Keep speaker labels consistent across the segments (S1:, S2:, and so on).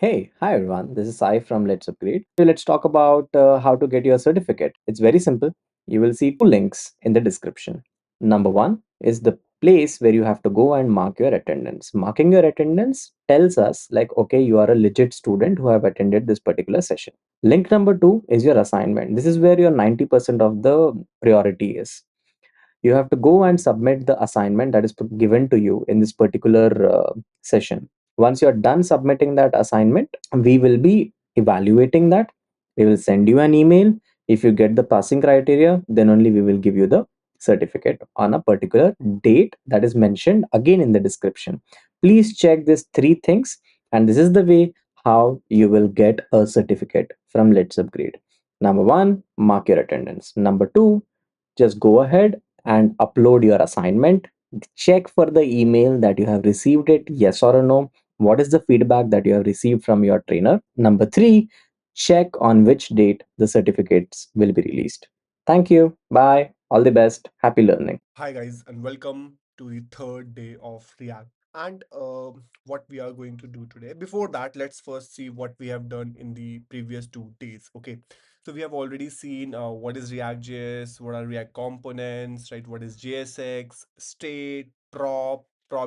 S1: Hey, hi everyone. This is Sai from LetsUpgrade. So let's talk about how to get your certificate. It's very simple. You will see two links in the description. Number one is the place where you have to go and mark your attendance. Marking your attendance tells us like, okay, you are a legit student who have attended this particular session. Link number two is your assignment. This is where your 90% of the priority is. You have to go and submit the assignment that is given to you in this particular session. Once you're done submitting that assignment, we will be evaluating that. We will send you an email. If you get the passing criteria, then only we will give you the certificate on a particular date that is mentioned again in the description. Please check these three things, and this is the way how you will get a certificate from Let's Upgrade. Number one, mark your attendance. Number two, just go ahead and upload your assignment. Check for the email that you have received it, yes or no. What is the feedback that you have received from your trainer? Number three, check on which date the certificates will be released. Thank you. Bye. All the best. Happy learning.
S2: Hi guys, and welcome to the third day of React. And what we are going to do today. Before that, let's first see what we have done in the previous 2 days. Okay, so we have already seen what is React.js, what are React components, right? What is JSX, state, prop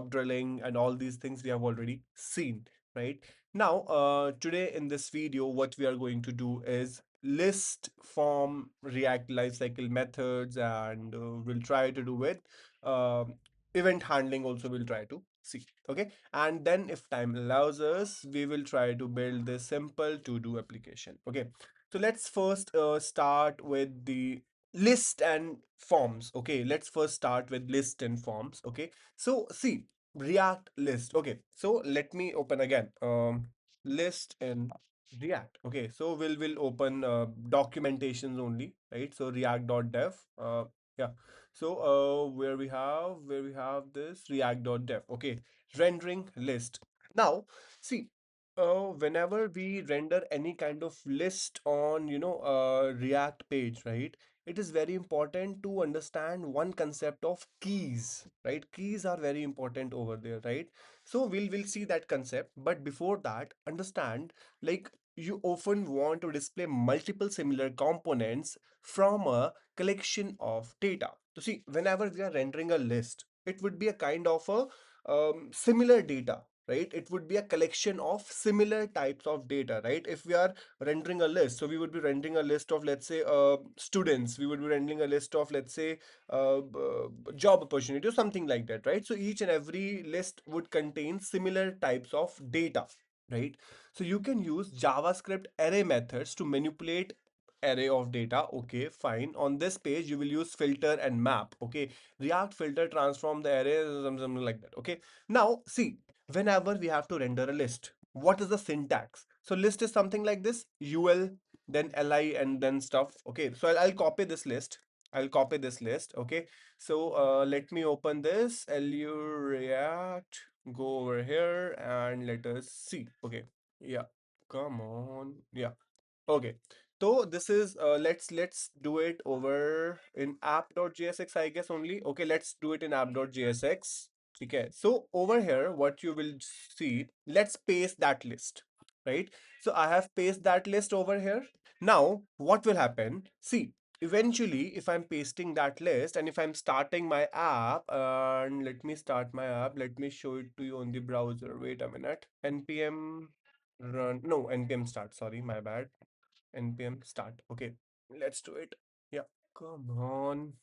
S2: drilling, and all these things we have already seen, right? Now, today in this video, what we are going to do is list form React lifecycle methods, and we'll try to do it. Um, Event handling also we'll try to see. Okay, and then if time allows us, we will try to build this simple to-do application. Okay, so let's first start with the list and forms. Okay, let's first start with list and forms. Okay, so see, React list. Okay, so let me open again. List in React. Okay, so we'll open documentations only, right? So react.dev. Yeah. So where we have this react.dev. Okay, rendering list. Now, see, whenever we render any kind of list on React page, right? It is very important to understand one concept of keys, right? Keys are very important over there, right? So we'll see that concept, but before that, understand like you often want to display multiple similar components from a collection of data. So see, whenever we are rendering a list, it would be a kind of a similar data, right? It would be a collection of similar types of data, right? If we are rendering a list, so we would be rendering a list of, let's say, students. We would be rendering a list of, let's say, job opportunity or something like that, right? So each and every list would contain similar types of data, right? So you can use JavaScript array methods to manipulate array of data. Okay, fine. On this page, you will use filter and map. Okay, React filter transform the array, something like that. Okay, now see, whenever we have to render a list, what is the syntax? So list is something like this: ul, then li, and then stuff. Okay, so I'll copy this list. I'll copy this list. Okay, so let me open this lu react, go over here, and let us see. Okay, yeah, come on. Yeah. Okay. So this is let's do it over in app.jsx, I guess only. Okay, let's do it in app.jsx. Okay. So over here, what you will see, let's paste that list, right? So I have pasted that list over here. Now, what will happen? See, eventually, if I'm pasting that list and if I'm starting my app, and let me start my app, let me show it to you on the browser. Wait a minute. npm run, no, npm start, sorry, my bad. npm start. Okay, let's do it. Yeah, come on.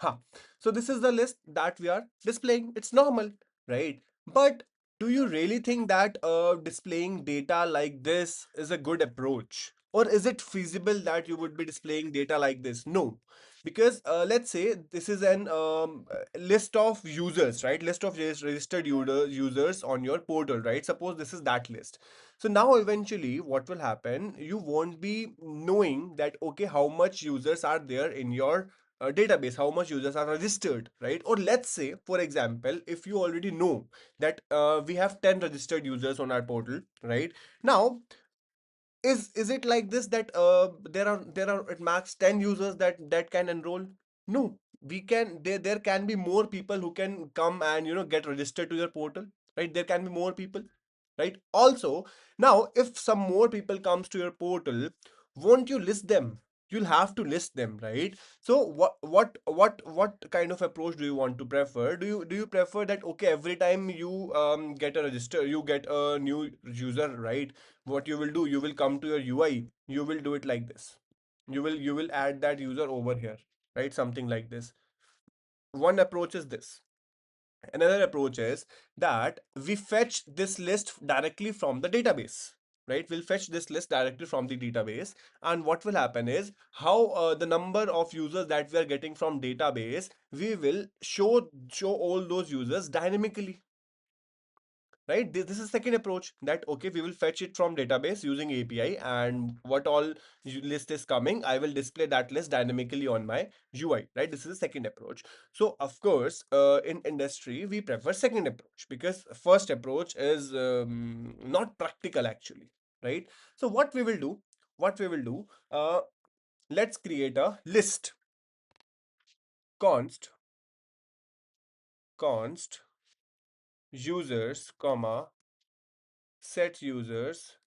S2: Huh. So this is the list that we are displaying. It's normal, right? But do you really think that displaying data like this is a good approach? Or is it feasible that you would be displaying data like this? No. Because let's say this is an list of users, right? List of registered users on your portal, right? Suppose this is that list. So now eventually what will happen? You won't be knowing that, okay, how much users are there in your database, how much users are registered, right? Or let's say, for example, if you already know that we have 10 registered users on our portal, right? Now, is it like this that there are at max 10 users that can enroll? No, we can there can be more people who can come and get registered to your portal, right? There can be more people. right? Also, now if some more people comes to your portal, won't you list them? You'll have to list them, right? So what kind of approach do you want to prefer? Do you prefer that, okay, every time you get a register, you get a new user, right? What you will do, you will come to your UI, you will do it like this. You will add that user over here, right? Something like this. One approach is this. Another approach is that we fetch this list directly from the database, right? We'll fetch this list directly from the database, and what will happen is how the number of users that we are getting from database, we will show all those users dynamically, right? This is second approach, that okay, we will fetch it from database using API, and what all list is coming, I will display that list dynamically on my UI, right? This is the second approach. So of course, in industry we prefer second approach, because first approach is not practical actually, right? So what we will do, let's create a list. Const users, comma, set users,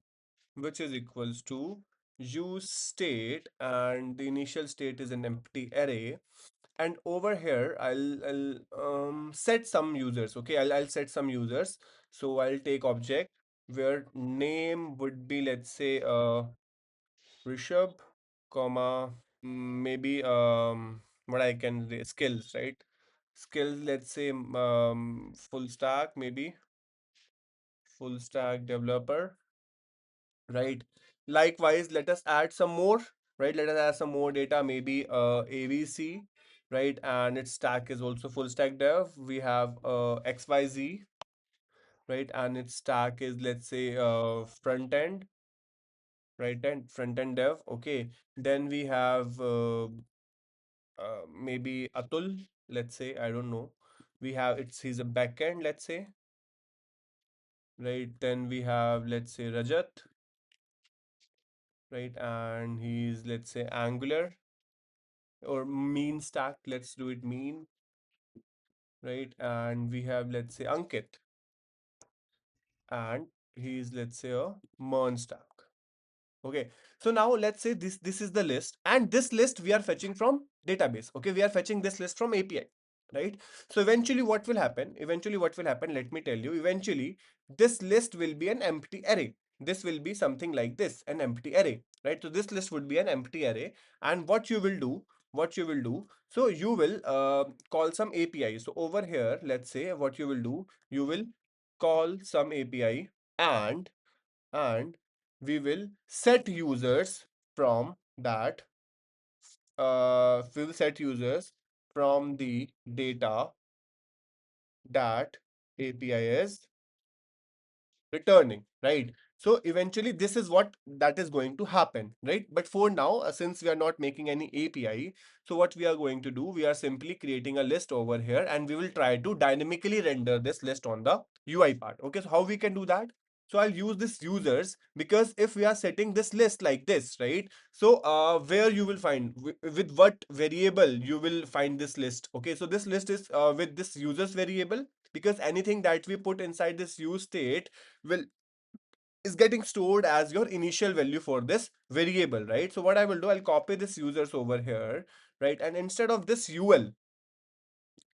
S2: which is equals to use state, and the initial state is an empty array, and over here I'll set some users. Okay, I'll set some users. So I'll take object where name would be, let's say, Rishabh, comma, maybe what I can skills, right? Skills, let's say, full stack, maybe full stack developer, right? Likewise, let us add some more, right? Let us add some more data, maybe ABC, right? And its stack is also full stack dev. We have XYZ, right? And its stack is, let's say, front end, right? And front end dev. Okay. Then we have maybe Atul, let's say, I don't know. We have, he's a backend, let's say, right? Then we have, let's say, Rajat, right? And he's, let's say, Angular, or mean stack. Let's do it mean, right? And we have, let's say, Ankit, and he's, let's say, a Mern stack. Okay, so now let's say this is the list, and this list we are fetching from database. Okay, we are fetching this list from API, right? So eventually what will happen? Eventually what will happen? Let me tell you. Eventually this list will be an empty array. This will be something like this, an empty array, right? So this list would be an empty array, and what you will do, so you will call some API. So over here, let's say what you will do, you will call some API, and and we will set users from that we will set users from the data that API is returning, right? So eventually this is what that is going to happen, right? But for now, since we are not making any API, so what we are going to do, we are simply creating a list over here, and we will try to dynamically render this list on the UI part. Okay, so how we can do that? So I'll use this users, because if we are setting this list like this, right? So where you will find, with what variable you will find this list? Okay, so this list is with this users variable, because anything that we put inside this use state will is getting stored as your initial value for this variable, right? So what I will do, I'll copy this users over here, right? And instead of this UL,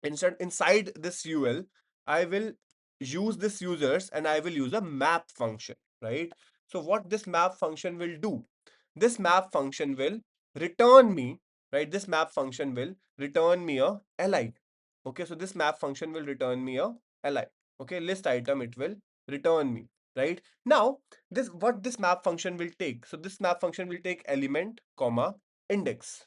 S2: inside this UL, I will use this users, and I will use a map function, right? So what this map function will do, this map function will return me, right? This map function will return me a li. Okay, so this map function will return me a li. Okay, list item it will return me, right? Now this, what this map function will take, so this map function will take element, comma, index,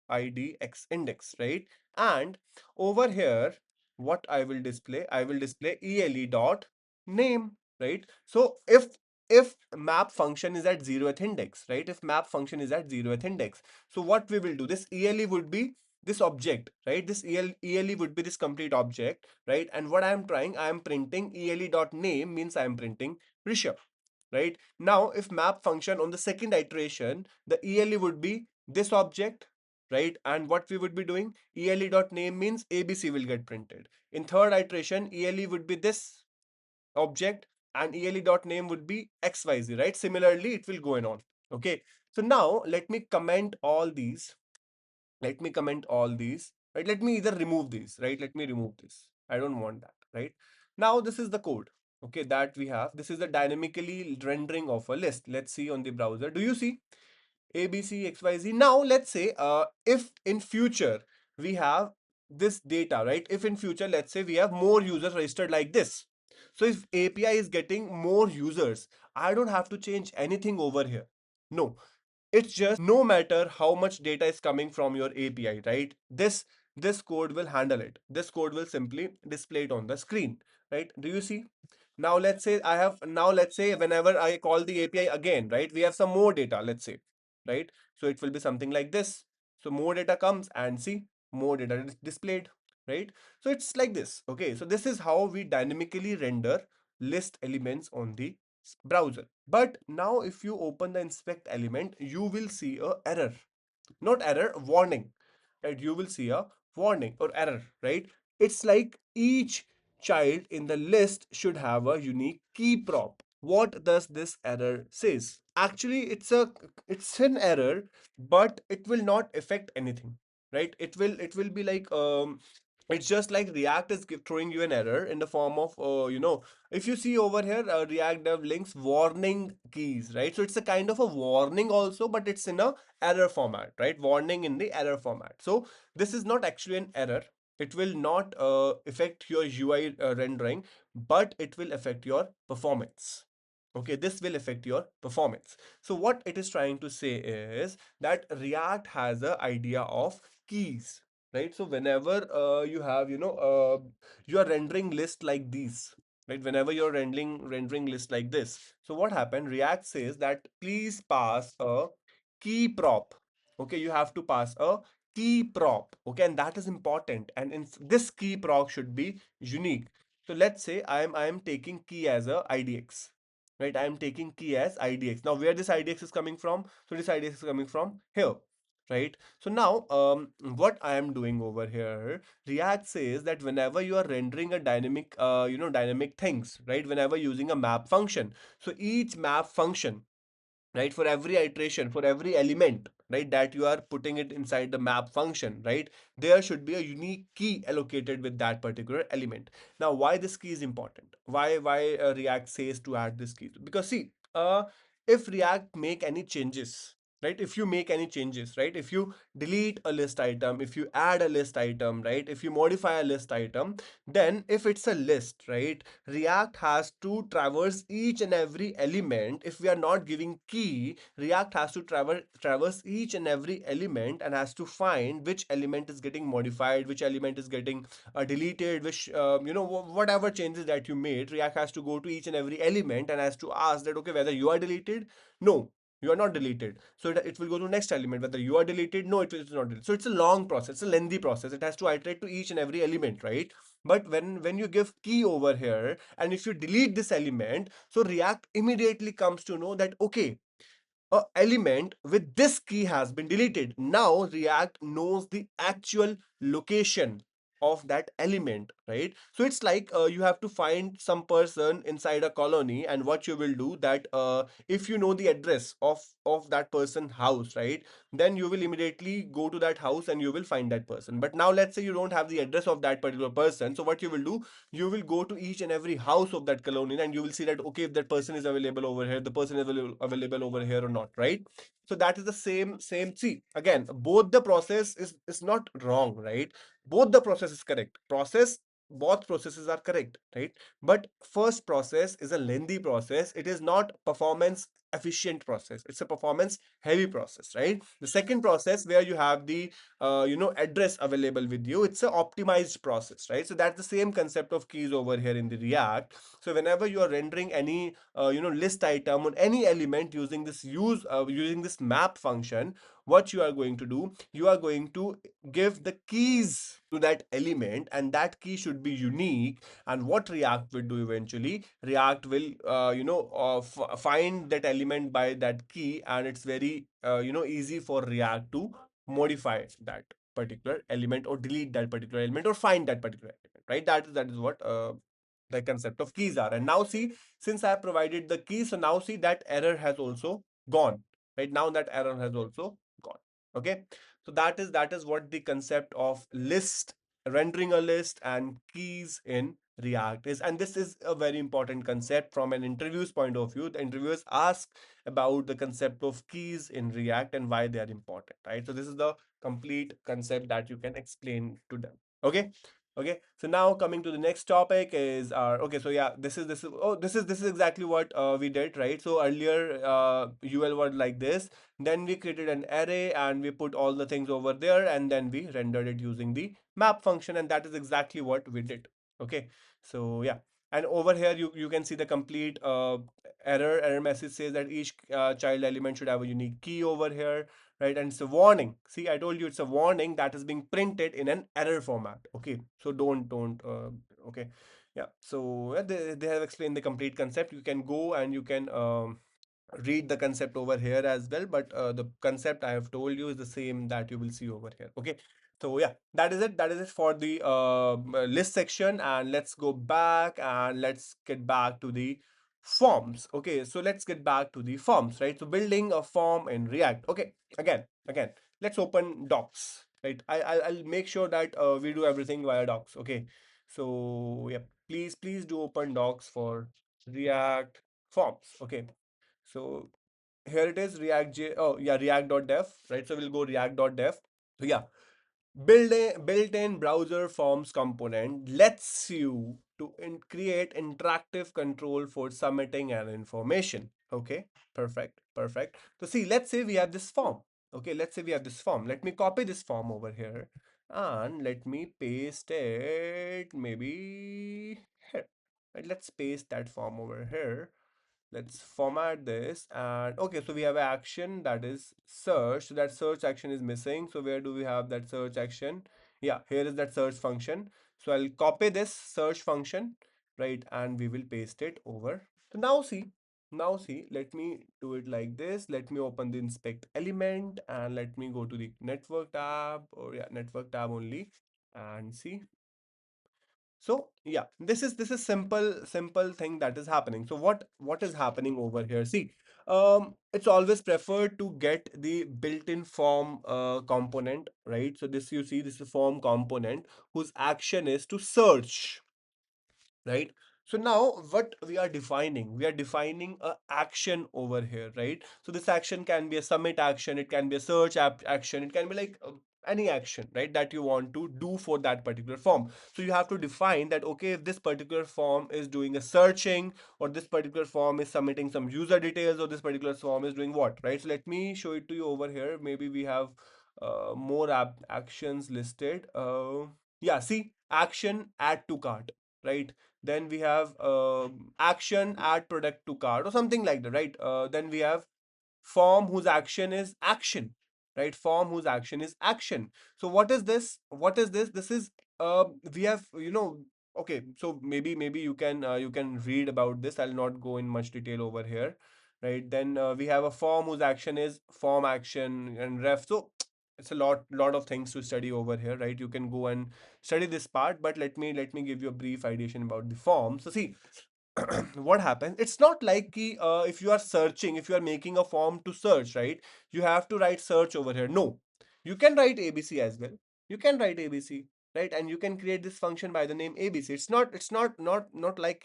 S2: id x index, right? And over here, what I will display, I will display ele dot name, right? So if map function is at 0th index, right? If map function is at 0th index, so what we will do, this ele would be this object, right? This ele would be this complete object, right? And what I am trying, I am printing ele dot name, means I am printing Rishabh, right? Now if map function on the second iteration, the ele would be this object, right? And what we would be doing, ele dot name means ABC will get printed. In third iteration, ele would be this object, and ele dot name would be xyz, right? Similarly, it will go on. Okay. So now let me comment all these. Let me comment all these, right? Let me either remove these, right? Let me remove this. I don't want that, right? Now this is the code, okay, that we have. This is the dynamically rendering of a list. Let's see on the browser. Do you see A, B, C, X, Y, Z? Now let's say if in future we have this data, right? If in future, let's say we have more users registered like this. So if API is getting more users, I don't have to change anything over here. No, it's just no matter how much data is coming from your API, right? This code will handle it. This code will simply display it on the screen, right? Do you see? Now let's say whenever I call the API again, right? We have some more data, let's say, right? So it will be something like this. So more data comes and see more data is displayed, right? So it's like this. Okay, so this is how we dynamically render list elements on the browser. But now if you open the inspect element, you will see a error. Not error, warning. Right? You will see a warning or error, right? It's like each child in the list should have a unique key prop. What does this error says? Actually, it's an error, but it will not affect anything, right? It will be like it's just like React is throwing you an error in the form of if you see over here, React Dev links warning keys, right? So it's a kind of a warning also, but it's in a error format, right? Warning in the error format. So this is not actually an error. It will not affect your UI rendering, but it will affect your performance. Okay, this will affect your performance. So what it is trying to say is that React has a idea of keys, right? So whenever you have, you are rendering list like these, right? Whenever you're rendering list like this, so what happened? React says that please pass a key prop. Okay, you have to pass a key prop. Okay, and that is important. And in this key prop should be unique. So let's say I am taking key as a IDX. Right, I am taking key as IDX. Now, where this IDX is coming from? So this IDX is coming from here, right? So now, what I am doing over here, React says that whenever you are rendering a dynamic, dynamic things, right? Whenever using a map function, so each map function, right, for every iteration, for every element, right, that you are putting it inside the map function, right, there should be a unique key allocated with that particular element. Now, why this key is important? Why React says to add this key? Because see, if React make any changes, right, if you make any changes, right, if you delete a list item, if you add a list item, right, if you modify a list item, then if it's a list, right, React has to traverse each and every element. If we are not giving key, React has to traverse each and every element and has to find which element is getting modified, which element is getting deleted, which whatever changes that you made, React has to go to each and every element and has to ask that, okay, whether you are deleted. No, you are not deleted. So it will go to next element, whether you are deleted. No, it is not deleted. So it's a long process, it's a lengthy process. It has to iterate to each and every element, right? But when you give key over here, and if you delete this element, so React immediately comes to know that, okay, a element with this key has been deleted. Now React knows the actual location of that element, right? So it's like you have to find some person inside a colony, and what you will do that if you know the address of that person house, right, then you will immediately go to that house and you will find that person. But now let's say you don't have the address of that particular person, so what you will do, you will go to each and every house of that colony and you will see that, okay, if that person is available over here, the person is available over here or not, right? So that is the same. See, again, both the process is not wrong, right? Both the process is correct. Both processes are correct, right? But first process is a lengthy process. It is not performance efficient process. It's a performance heavy process, right? The second process where you have the address available with you, it's a optimized process, right? So that's the same concept of keys over here in the React. So whenever you are rendering any list item on any element using this map function, what you are going to do, you are going to give the keys to that element, and that key should be unique. And what React will do eventually, React will find that element by that key, and it's very easy for React to modify that particular element or delete that particular element or find that particular element, right? That is what the concept of keys are. And now see, since I have provided the key, so now see that error has also gone. Right now that error has also gone. Okay. So that is what the concept of list, rendering a list and keys in React is. And this is a very important concept from an interview's point of view. The interviewers ask about the concept of keys in React and why they are important, right? So this is the complete concept that you can explain to them. Okay. Okay, so now coming to the next topic is our, okay, so yeah, this is oh, this is exactly what we did, right? So earlier UL was like this, then we created an array and we put all the things over there, and then we rendered it using the map function, and that is exactly what we did. Okay, so yeah, and over here you can see the complete error message says that each child element should have a unique key over here, right? And it's a warning. See, I told you it's a warning that is being printed in an error format. Okay, so don't okay, yeah. So they have explained the complete concept. You can go and you can read the concept over here as well, but the concept I have told you is the same that you will see over here. Okay, so yeah, that is it for the list section, and let's go back and let's get back to the forms. Okay, so let's get back to the forms, right? So building a form in React. Okay, again let's open docs, right? I'll make sure that we do everything via docs. Okay, so yeah, please do open docs for React forms. Okay, so here it is, oh yeah, react.dev, right? So we'll go react.dev. So yeah, built-in browser forms component lets you to create interactive control for submitting an information. Okay, perfect. So see, let's say we have this form. Okay, let's say we have this form. Let me copy this form over here and let me paste it maybe here. Right, let's paste that form over here. Let's format this, and okay, so we have an action that is search. So that search action is missing. So where do we have that search action? Yeah, here is that search function. So I'll copy this search function, right? And we will paste it over. So now see, let me do it like this. Let me open the inspect element and let me go to the network tab, or yeah, network tab only, and see. So yeah, this is simple thing that is happening. So what is happening over here? See, it's always preferred to get the built-in form component, right? So this, you see, this is a form component whose action is to search, right? So now what we are defining a action over here, right? So this action can be a submit action, it can be a search action, it can be like any action, right, that you want to do for that particular form. So you have to define that, okay, if this particular form is doing a searching, or this particular form is submitting some user details, or this particular form is doing what, right? So let me show it to you over here. Maybe we have more actions listed. Yeah, see, action add to cart, right? Then we have action add product to cart or something like that, right? Then we have form whose action is action, right? Form whose action is action. So what is this? What is this? This is we have, okay, so maybe you can read about this. I'll not go in much detail over here, right? Then we have a form whose action is form action and ref. So it's a lot of things to study over here, right? You can go and study this part, but let me give you a brief ideation about the form. So see, what happens, it's not like if you are searching, if you are making a form to search, right, you have to write search over here. No, you can write abc as well. You can write abc, right? And you can create this function by the name abc. It's not like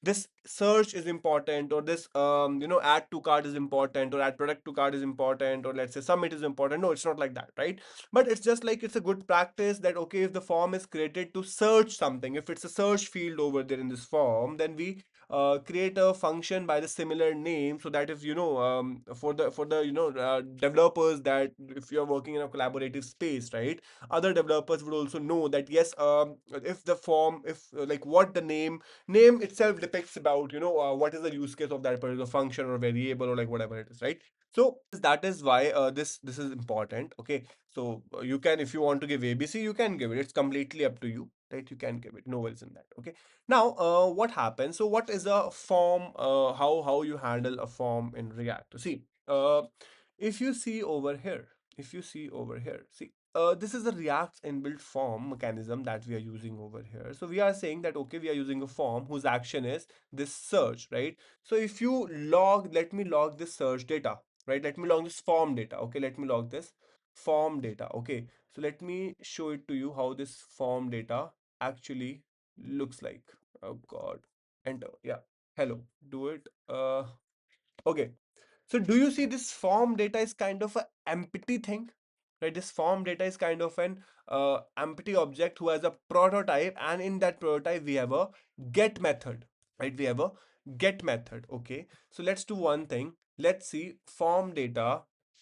S2: this search is important, or this add to cart is important, or add product to cart is important, or let's say submit is important. No, it's not like that, right? But it's just like, it's a good practice that, okay, if the form is created to search something, if it's a search field over there in this form, then we create a function by the similar name, so that if for the developers, that if you're working in a collaborative space, right, other developers would also know that, yes, if the form, if like what the name itself depicts about, what is the use case of that particular function or variable, or like whatever it is, right? So that is why this is important. Okay, so you can, if you want to give abc, you can give it. It's completely up to you, right? You can give it, no worries in that. Okay, now what happens, so what is a form, how you handle a form in React? See, if you see over here, see, this is the React's inbuilt form mechanism that we are using over here. So we are saying that, okay, we are using a form whose action is this search, right? So if you log, let me log this search data, right? Let me log this form data. Okay, let me log this form data. Okay, so let me show it to you how this form data actually looks like. Oh God, enter. Yeah, hello, do it. Okay. So do you see this form data is kind of a empty thing, right? This form data is kind of an empty object who has a prototype, and in that prototype we have a get method, right? We have a get method. Okay. So let's do one thing. Let's see form data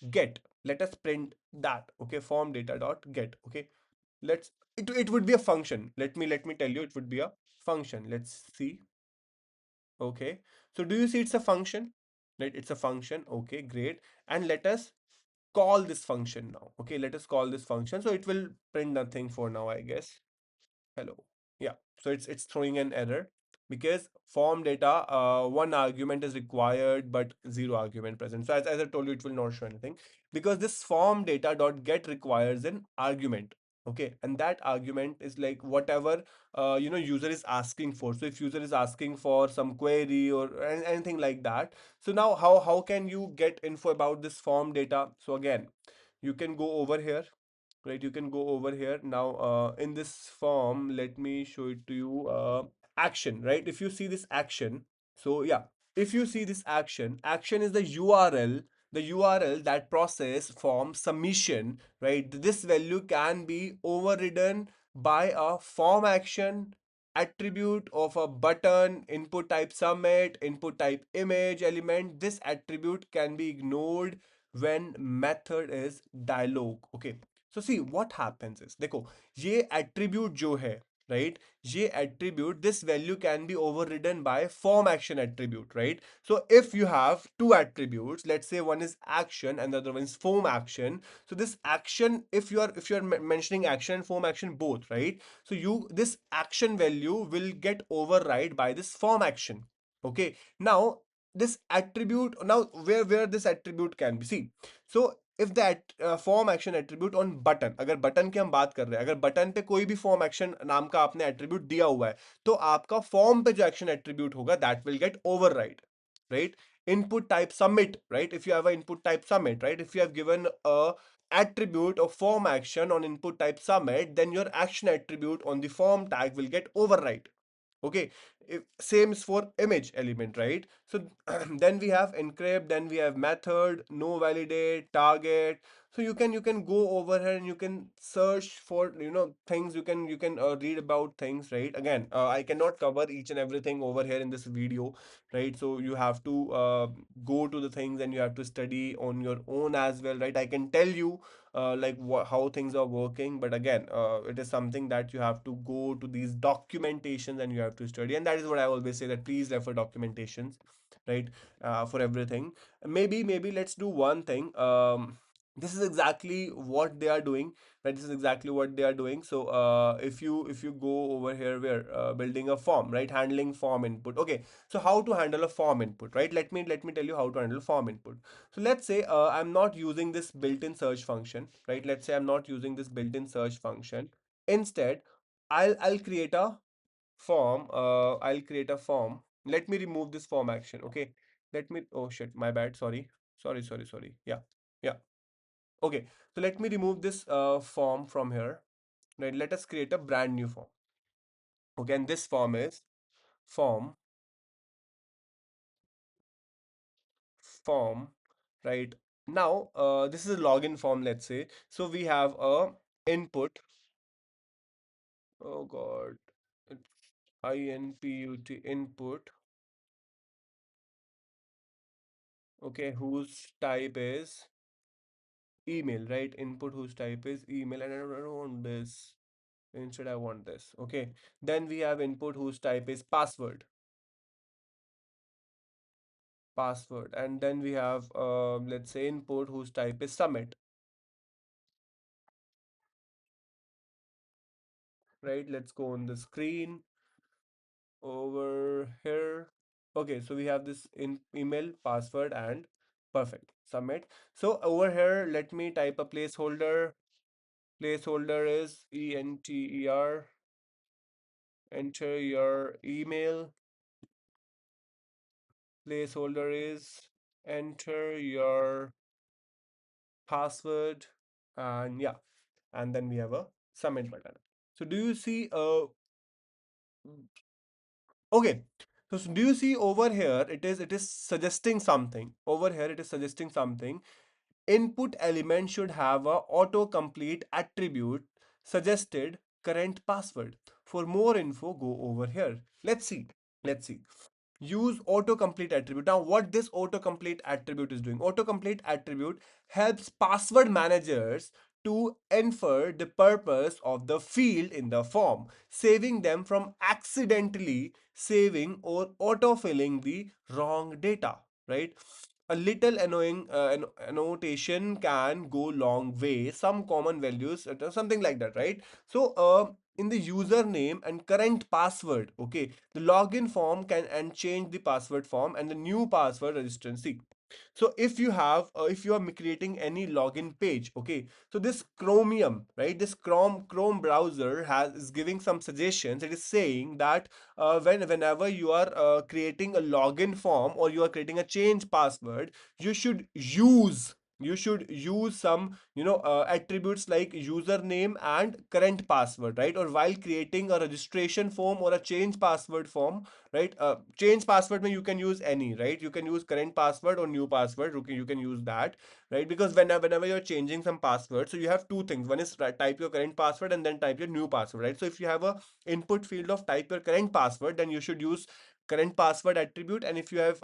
S2: get. Let us print that. Okay. Form data dot get. Okay. It would be a function. Let me tell you, it would be a function. Let's see. Okay. So do you see it's a function? Right? It's a function. Okay, great. And let us call this function now. Okay, let us call this function. So it will print nothing for now, I guess. Hello. Yeah. So it's throwing an error because form data, one argument is required, but zero argument present. So as I told you, it will not show anything because this form data dot get requires an argument. Okay, and that argument is like whatever user is asking for. So if user is asking for some query or anything like that, so now how can you get info about this form data? So again, you can go over here, right? You can go over here now. In this form, let me show it to you. Action, right? If you see this action, so yeah, if you see this action is the URL, that process form submission, right? This value can be overridden by a form action attribute of a button, input type submit, input type image element. This attribute can be ignored when method is dialog. Okay, so see what happens is, देखो ये attribute जो है, right? ये attribute, this value can be overridden by form action attribute, right? So if you have two attributes, let's say one is action and the other one is form action. So this action, if you are mentioning action and form action both, right? So you, this action value will get override by this form action. Okay, now this attribute, now where this attribute can be, see, so if that form action attribute on button, अगर button की हम बात कर रहे हैं, अगर button पे कोई भी फॉर्म एक्शन नाम का आपने एट्रीब्यूट दिया हुआ है, तो आपका फॉर्म पे जो एक्शन एट्रीब्यूट होगा that will get override, right? Input type submit, right? If you have an input type submit, right? If you have given a attribute of form action on input type submit, then your action attribute on the form tag will get override. Okay, if, same is for image element, right? So then we have encrypt, then we have method, no validate, target. So you can go over here and you can search for things. You can read about things, right? Again, I cannot cover each and everything over here in this video, right? So you have to go to the things and you have to study on your own as well, right? I can tell you like how things are working, but again, it is something that you have to go to these documentations and you have to study, and that is what I always say, that please refer documentations, right? For everything. Maybe let's do one thing. This is exactly what they are doing, right? This is exactly what they are doing. So if you go over here, where building a form, right? Handling form input. Okay, so how to handle a form input, right? Let me tell you how to handle form input. So let's say I'm not using this built-in search function, right? Let's say I'm not using this built-in search function. Instead, I'll create a form. I'll create a form. Let me remove this form action. Okay. Let me. Oh shit, my bad. Sorry. Yeah, yeah. Okay. So let me remove this form from here. Right. Let us create a brand new form. Okay. And this form is form form, right? Now, this is a login form, let's say. So we have a input. Oh God, it's input input. Okay, whose type is email, right? Input whose type is email, and I don't want this. Instead, I want this. Okay. Then we have input whose type is password, and then we have let's say input whose type is submit, right? Let's go on the screen over here. Okay, so we have this in email, password, and perfect submit. So over here, let me type a placeholder. Placeholder is enter. Enter your email. Placeholder is enter your password. And yeah, and then we have a submit button. So do you see okay. So do you see over here it is suggesting something. Over here it is suggesting something. Input element should have a autocomplete attribute suggested current password. For more info, go over here. Let's see. Let's see. Use autocomplete attribute. Now, what this autocomplete attribute is doing? Autocomplete attribute helps password managers to infer the purpose of the field in the form, saving them from accidentally saving or autofilling the wrong data, right? A little annoying annotation can go long way. Some common values, something like that, right? So, in the username and current password, okay, the login form can and change the password form and the new password registration. See, so if you are creating any login page, okay, so this Chromium, right, this Chrome browser has is giving some suggestions. It is saying that whenever you are creating a login form or you are creating a change password, you should use some attributes like username and current password, right? Or while creating a registration form or a change password form, right? Change password mean you can use any, right? You can use current password or new password. You can use that, right? Because whenever you're changing some password, so you have two things. One is type your current password and then type your new password, right? So if you have a input field of type your current password, then you should use current password attribute. And if you have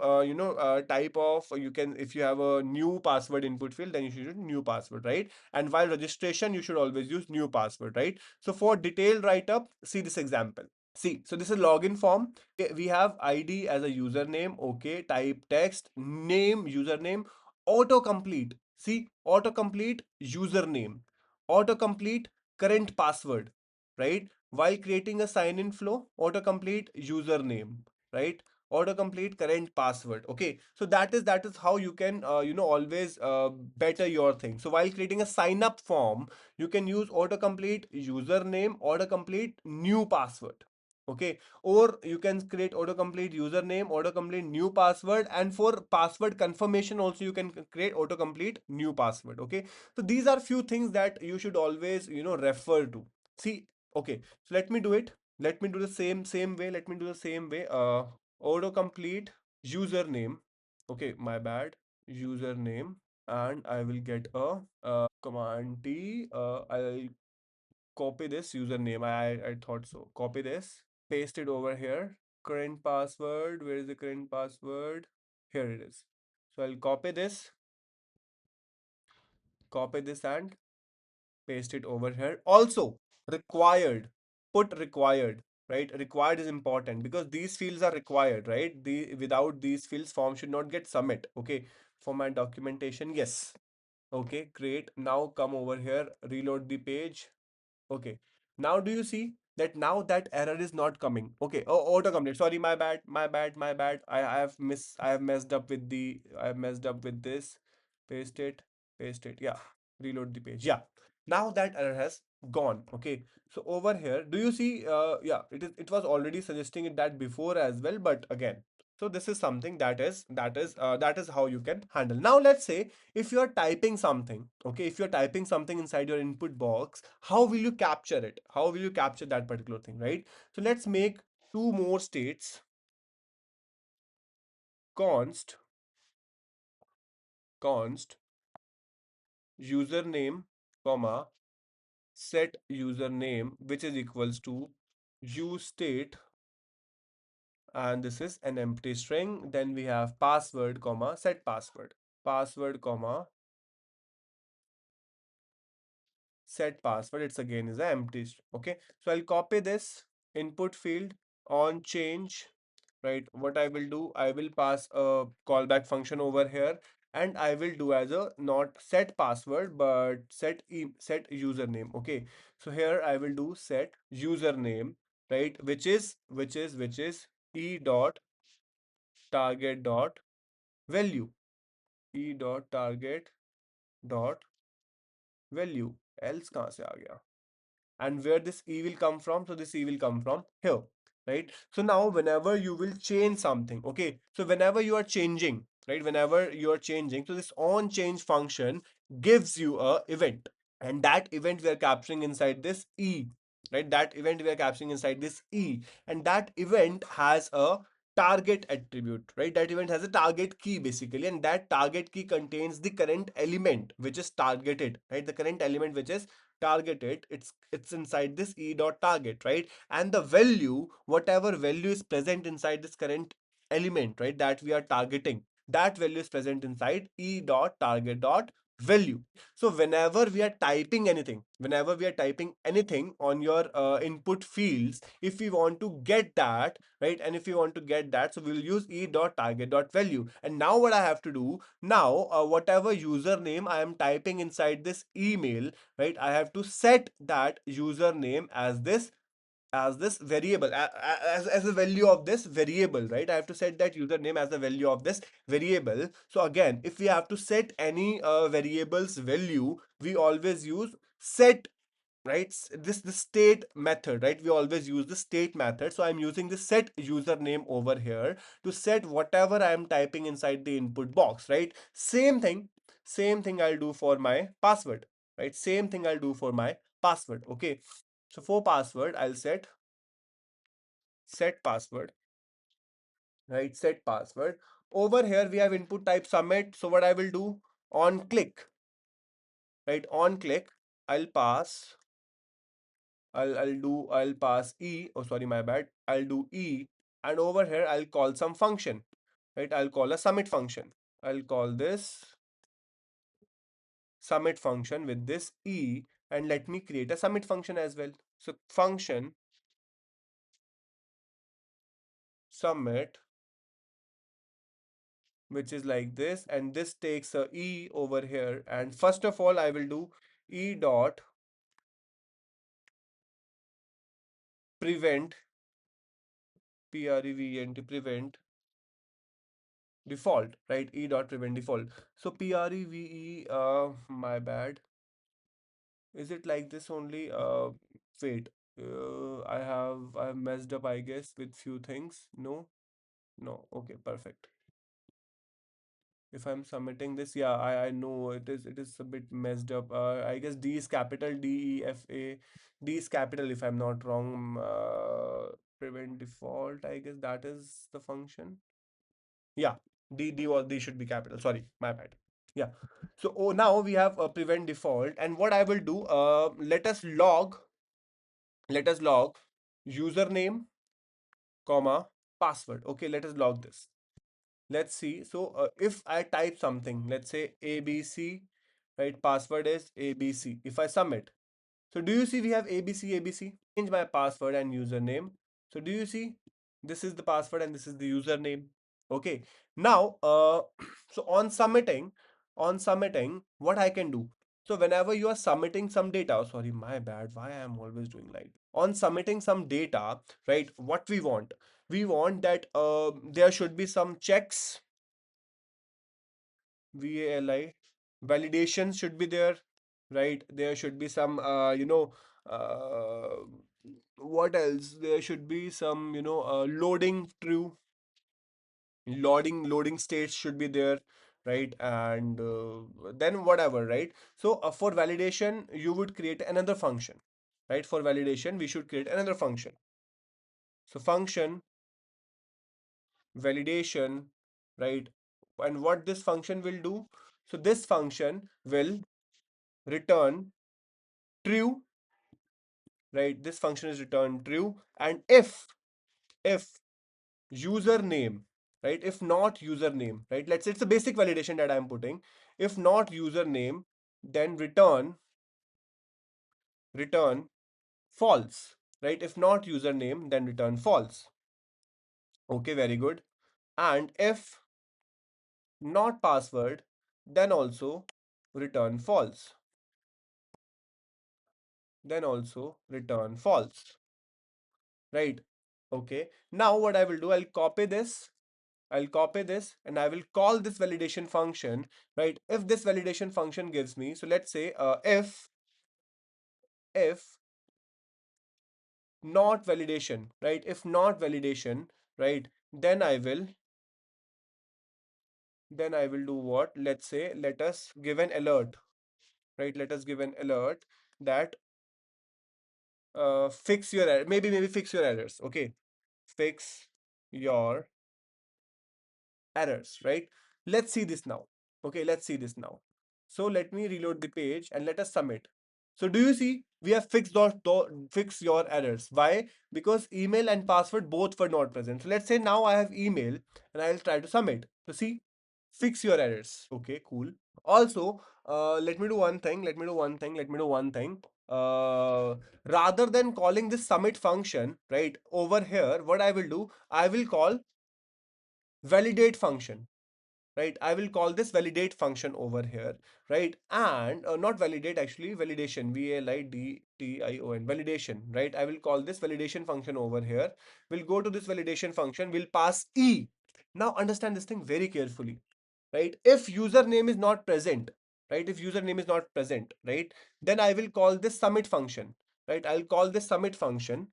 S2: type of you can if you have a new password input field, then you should use new password, right? And while registration, you should always use new password, right? So for detailed write up, see this example. See, so this is login form. We have ID as a username. Okay, type text, name, username, autocomplete. See, autocomplete username, autocomplete current password, right? While creating a sign in flow, autocomplete username, right? Autocomplete current password. Okay, so that is how you can always better your thing. So while creating a sign up form, you can use autocomplete username, autocomplete new password. Okay, or you can create autocomplete username, autocomplete new password, and for password confirmation also you can create autocomplete new password. Okay, so these are few things that you should always refer to. See, okay, so let me do it. Let me do the same way. Let me do the same way. Autocomplete username. Okay, my bad. Username, and I will get a command T. I'll copy this username. I thought so. Copy this, paste it over here. Current password. Where is the current password? Here it is. So I'll copy this and paste it over here. Also, required. Put required. Right? Required is important because these fields are required, right? Without these fields, form should not get submit. Okay. For my documentation, yes. Okay, great. Now come over here, reload the page. Okay. Now do you see that now that error is not coming? Okay. Oh, autocomplete. Sorry, my bad. My bad. My bad. I have messed up with I have messed up with this. Paste it. Paste it. Yeah. Reload the page. Yeah. Now that error has gone. Okay. So over here, do you see yeah, it was already suggesting it that before as well, but again. So this is something that is how you can handle. Now let's say if you're typing something, okay, if you're typing something inside your input box, how will you capture it? How will you capture that particular thing, right? So let's make two more states. Const const username comma set username, which is equals to use state, and this is an empty string. Then we have password comma set password, password comma set password. It's again is an empty string. Okay, so I'll copy this input field on change, right? What I will do, I will pass a callback function over here, and I will do as a not set password but set username. Okay, so here I will do set username, right? Which is e dot target dot value, e dot target dot value. else कहाँ से आ गया? And where this e will come from? So this e will come from here, right? So now whenever you will change something, okay, so whenever you are changing, right, whenever you are changing, so this on change function gives you a event, and that event we are capturing inside this e, right? That event we are capturing inside this e, and that event has a target attribute, right? That event has a target key basically, and that target key contains the current element which is targeted, right? The current element which is targeted, it's inside this e dot target, right? And the value, whatever value is present inside this current element, right, that we are targeting, that value is present inside e dot target dot value. So whenever we are typing anything on your input fields, if we want to get that, right, and if we want to get that, so we'll use e dot target dot value. And now what I have to do now, whatever username I am typing inside this email, right, I have to set that username as this variable, as a value of this variable, right? I have to set that username as the value of this variable. So again, if we have to set any variable's value, we always use set, right? This state method, right? We always use the state method. So I'm using the set username over here to set whatever I am typing inside the input box, right? Same thing I'll do for my password, right? Same thing I'll do for my password. Okay, so for password I'll set password, right? Set password. Over here we have input type submit. So what I will do, on click, right? On click, I'll pass I'll pass e. Oh, sorry, my bad. I'll do e, and over here I'll call some function, right? I'll call a submit function. I'll call this submit function with this e, and let me create a submit function as well. So function submit, which is like this, and this takes a e over here. And first of all, I will do e dot prevent, prevent default, right? E dot prevent default. So my bad. Is it like this only? Wait. I have messed up, I guess, with few things. No, no. Okay, perfect. If I'm submitting this, yeah, I know it is a bit messed up. I guess D is capital, DEFA. D is capital if I'm not wrong. Prevent default. I guess that is the function. Yeah, D should be capital. Sorry, my bad. Yeah. So now we have prevent default, and what I will do, let us log username, comma, password. Okay, let us log this. Let's see. So if I type something, let's say ABC, right? Password is ABC. If I submit, so do you see we have ABC, ABC? Change my password and username. So do you see this is the password and this is the username? Okay. Now, so on submitting, what I can do? So whenever you are submitting some data, oh, sorry, my bad. Why I am always doing like on submitting some data, right? What we want? We want that there should be some checks, VALI, validation should be there, right? There should be some, uh, what else? There should be some, loading true, loading states should be there, right? And then whatever, right? So for validation, you would create another function, right? For validation, we should create another function. So function validation, right? And what this function will do? So this function will return true, right? This function is return true. And if username, right? If not username, right? Let's say it's a basic validation that I'm putting. If not username, then return false, right? If not username, then return false. Okay, very good. And if not password, then also return false. Then also return false, right? Okay. Now what I will do, I'll copy this and I will call this validation function, right? If this validation function gives me, so let's say if if not validation, right? If not validation, right, then I will do what? Let's say, let us give an alert, right? Let us give an alert that fix your error. Maybe fix your errors. Okay, fix your errors, right? Let's see this now. Okay, let's see this now. So let me reload the page and let us submit. So do you see we have fixed fix your errors? Why? Because email and password both were not present. So let's say now I have email and I'll try to submit. So see, fix your errors. Okay, cool. Also, let me do one thing. Let me do one thing. Let me do one thing. Rather than calling this submit function, right, over here, what I will do, I will call validate function, right? I will call this validate function over here, right? And not validate, actually validation, validation, validation, right? I will call this validation function over here. We'll go to this validation function, we'll pass e. Now understand this thing very carefully, right? If username is not present, right, if username is not present, right, then I will call this submit function, right? I'll call this submit function.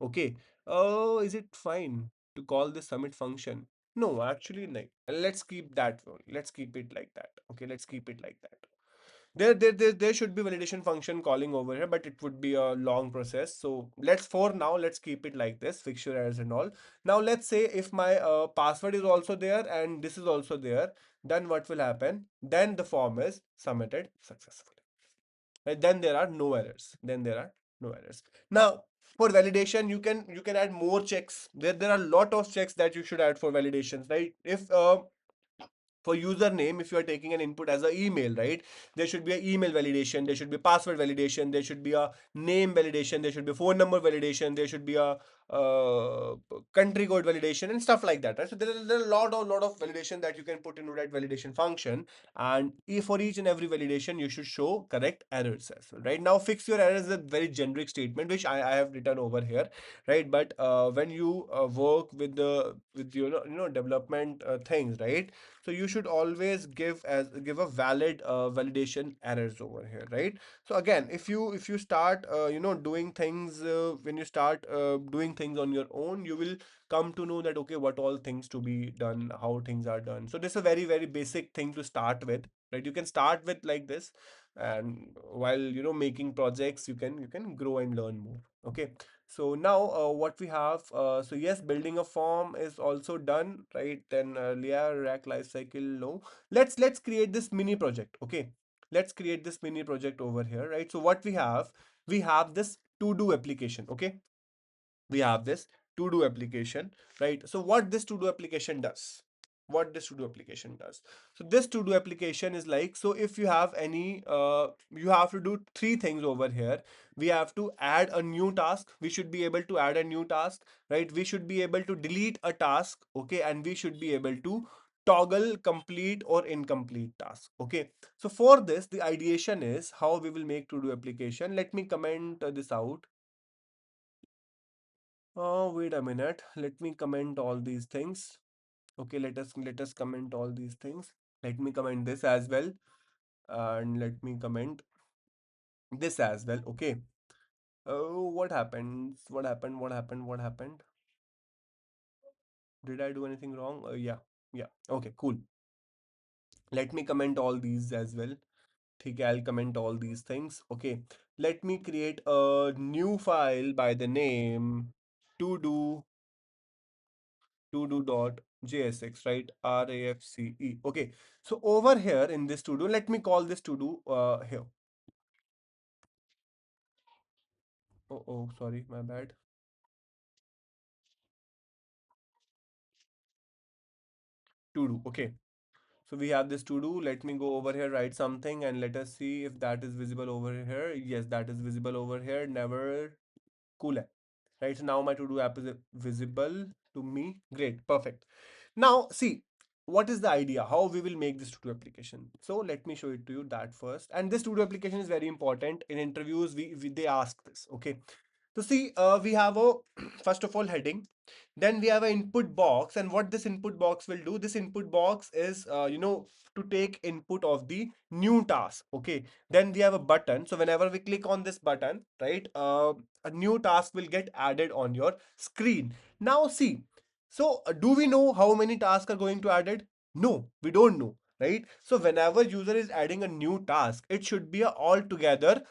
S2: Okay. Oh, is it fine to call this submit function? No, actually, like, let's keep that one. Let's keep it like that. Okay, let's keep it like that. There should be validation function calling over here, but it would be a long process. So for now, let's keep it like this, fix your errors and all. Now let's say if my password is also there and this is also there, then what will happen? Then the form is submitted successfully. Right? Then there are no errors. Then there are no errors. Now for validation, you can add more checks. There are a lot of checks that you should add for validations, right? If for username, if you are taking an input as an email, right, there should be an email validation, there should be password validation, there should be a name validation, there should be phone number validation, there should be a uh, country code validation and stuff like that, right? So there are a lot of validation that you can put into that validation function, and for each and every validation you should show correct errors as well, right? Now fix your errors is a very generic statement which I have written over here, right? But when you work with the with development things, right, so you should always give a valid validation errors over here, right? So again, if you start doing things, when you start doing things on your own, you will come to know that okay, what all things to be done, how things are done. So this is a very very basic thing to start with, right? You can start with like this, and while making projects, you can grow and learn more. Okay. So now what we have, so yes, building a form is also done, right? Then earlier React lifecycle, no. Let's create this mini project. Okay, let's create this mini project over here, right? So what we have this to do application. Okay, we have this to do application, right? So what this to do application does, what this to do application does, so this to do application is like, so if you have any you have to do three things over here. We have to add a new task, we should be able to add a new task, right? We should be able to delete a task, okay, and we should be able to toggle complete or incomplete task. Okay, so for this, the ideation is how we will make to do application. Let me comment this out. Oh, wait a minute. Let me comment all these things. Okay, let us comment all these things. Let me comment this as well, and let me comment this as well. Okay. Oh, what happened? What happened? What happened? What happened? Did I do anything wrong? Yeah. Yeah. Okay, cool. Let me comment all these as well. Okay, I'll comment all these things. Okay. Let me create a new file by the name to do to do.jsx, right? RAFCE. Okay. So over here in this to do, let me call this to do here. Oh, sorry, my bad. To do. Okay. So we have this to do. Let me go over here, write something, and let us see if that is visible over here. Yes, that is visible over here. Never cool. Right. So now my to do app is visible to me. Great. Perfect. Now, see, what is the idea? How we will make this to do application? So let me show it to you that first. And this to do application is very important. In interviews, they ask this. Okay. So see, we have a first of all heading, then we have an input box, and what this input box will do, this input box is to take input of the new task. Okay, then we have a button. So whenever we click on this button, right, a new task will get added on your screen. Now see, so do we know how many tasks are going to added? No, we don't know, right? So whenever user is adding a new task, it should be a altogether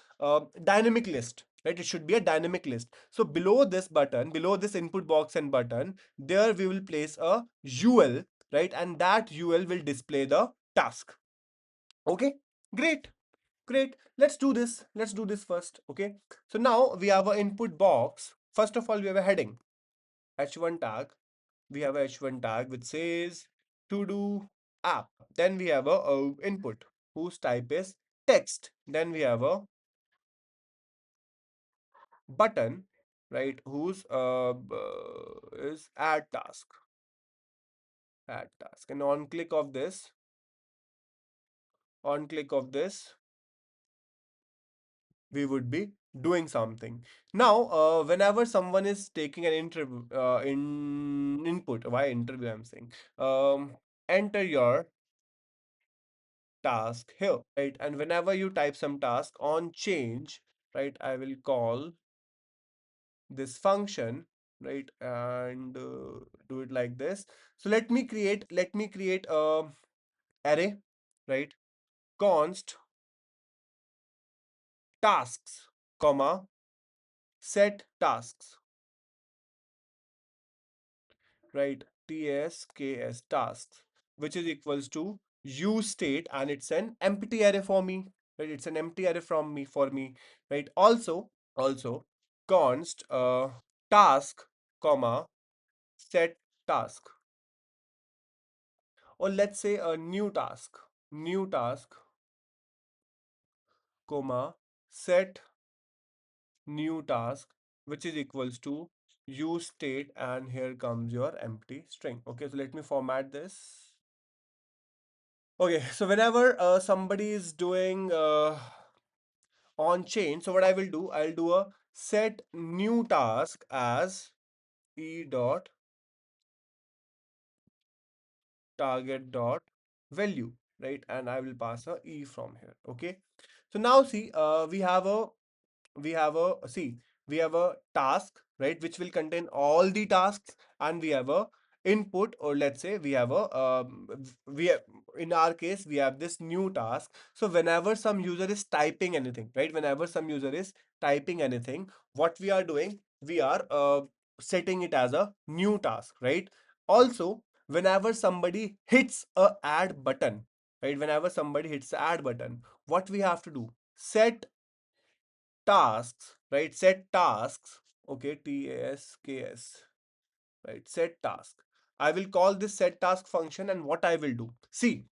S2: dynamic list, right? It should be a dynamic list. So below this button, below this input box and button, there we will place a UL, right? And that UL will display the task. Okay, great, great. Let's do this. Let's do this first. Okay. So now we have an input box. First of all, we have a heading, H1 tag. We have a H1 tag which says to do app. Then we have a input whose type is text. Then we have a button, right, whose is add task, and on click of this we would be doing something. Now whenever someone is taking an interview in input, why interview I'm saying, enter your task here, right? And whenever you type some task on change, right, I will call this function, right, and do it like this. So let me create a array, right, const tasks, comma, set tasks, right, tsks tasks, which is equals to use state, and it's an empty array for me, right? It's an empty array from me for me, right? Also const task, comma, set task, or let's say a new task, comma, set new task, which is equals to use state, and here comes your empty string. Okay, so let me format this. Okay, so whenever somebody is doing on chain, so what I will do, I'll do a set new task as e dot target dot value, right? And I will pass a e from here. Okay, so now see, we have a task, right, which will contain all the tasks, and we have a input, or let's say we have a we have, in our case we have this new task. So whenever some user is typing anything, right, whenever some user is typing anything, what we are doing, we are setting it as a new task, right? Also, whenever somebody hits a add button, right, whenever somebody hits the add button, what we have to do, set tasks, right? Set tasks. Okay, tasks, right? Set task. I will call this set task function, and what I will do, see,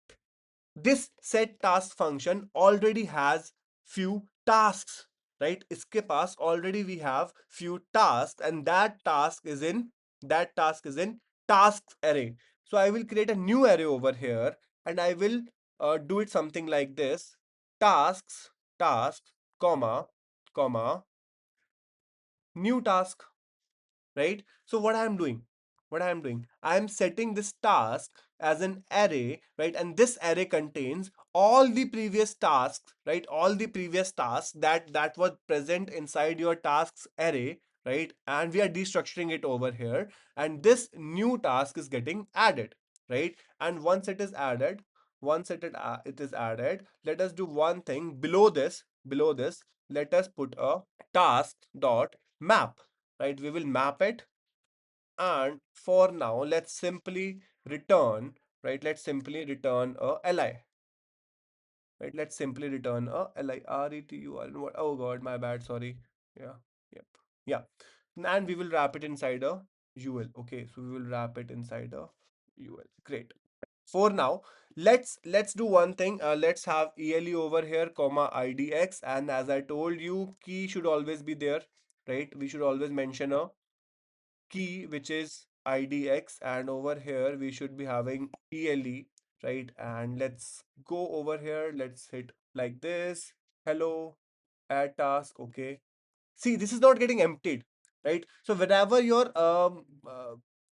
S2: this set task function already has few tasks, right? इसके पास already we have few tasks, and that task is in tasks array. So I will create a new array over here, and I will do it something like this: tasks, comma, new task, right? So what I am doing, I am setting this task as an array, right? And this array contains all the previous tasks, right? All the previous tasks that was present inside your tasks array, right? And we are destructuring it over here, and this new task is getting added, right? And once it is added, let us do one thing below this. Let us put a task dot map, right? We will map it, and for now let's simply return, right, let's simply return a li, right? Let's simply return a return what, oh god, my bad, sorry. Yeah, yep, yeah. And we will wrap it inside a ul. Okay, so we will wrap it inside a ul. Great. For now, let's do one thing. Let's have ele over here, comma idx, and as I told you, key should always be there, right? We should always mention a key which is idx, and over here we should be having ele, right? And let's go over here, let's hit like this, hello, add task. Okay, See, this is not getting emptied, right? So whenever your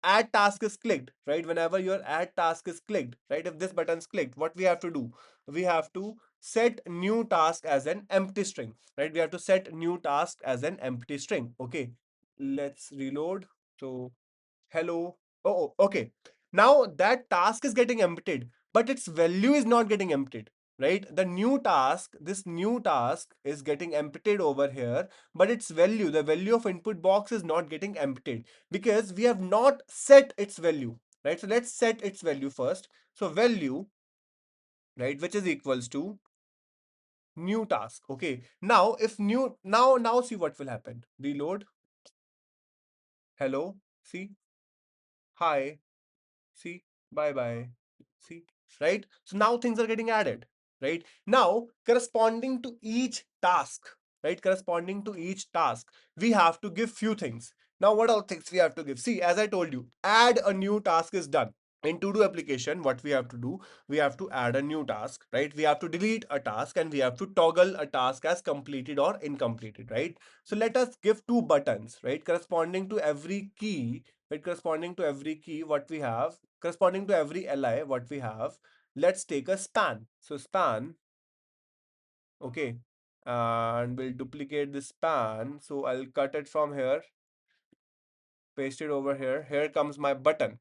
S2: add task is clicked, right? Whenever your add task is clicked, right? If this button is clicked, what we have to do? We have to set new task as an empty string, right? We have to set new task as an empty string. Okay, let's reload. So hello. Okay. Now that task is getting emptied, but its value is not getting emptied, right? The new task, this new task is getting emptied over here, but its value, the value of input box is not getting emptied because we have not set its value, right? So let's set its value first. So value, right, which is equals to new task. Okay. Now if new, now see what will happen. Reload. Hello. See. Hi. See, bye bye. See, right? So now things are getting added, right? Now, corresponding to each task, right? Corresponding to each task, we have to give few things. Now, what all things we have to give? See, as I told you, add a new task is done. In to do application, what we have to do, we have to add a new task, right? We have to delete a task and we have to toggle a task as completed or incompleted, right? So let us give two buttons, right? Corresponding to every key, right? Corresponding to every key, what we have, corresponding to every li, what we have, let's take a span. So span, okay, and we'll duplicate this span. So I'll cut it from here, paste it over here. Here comes my button.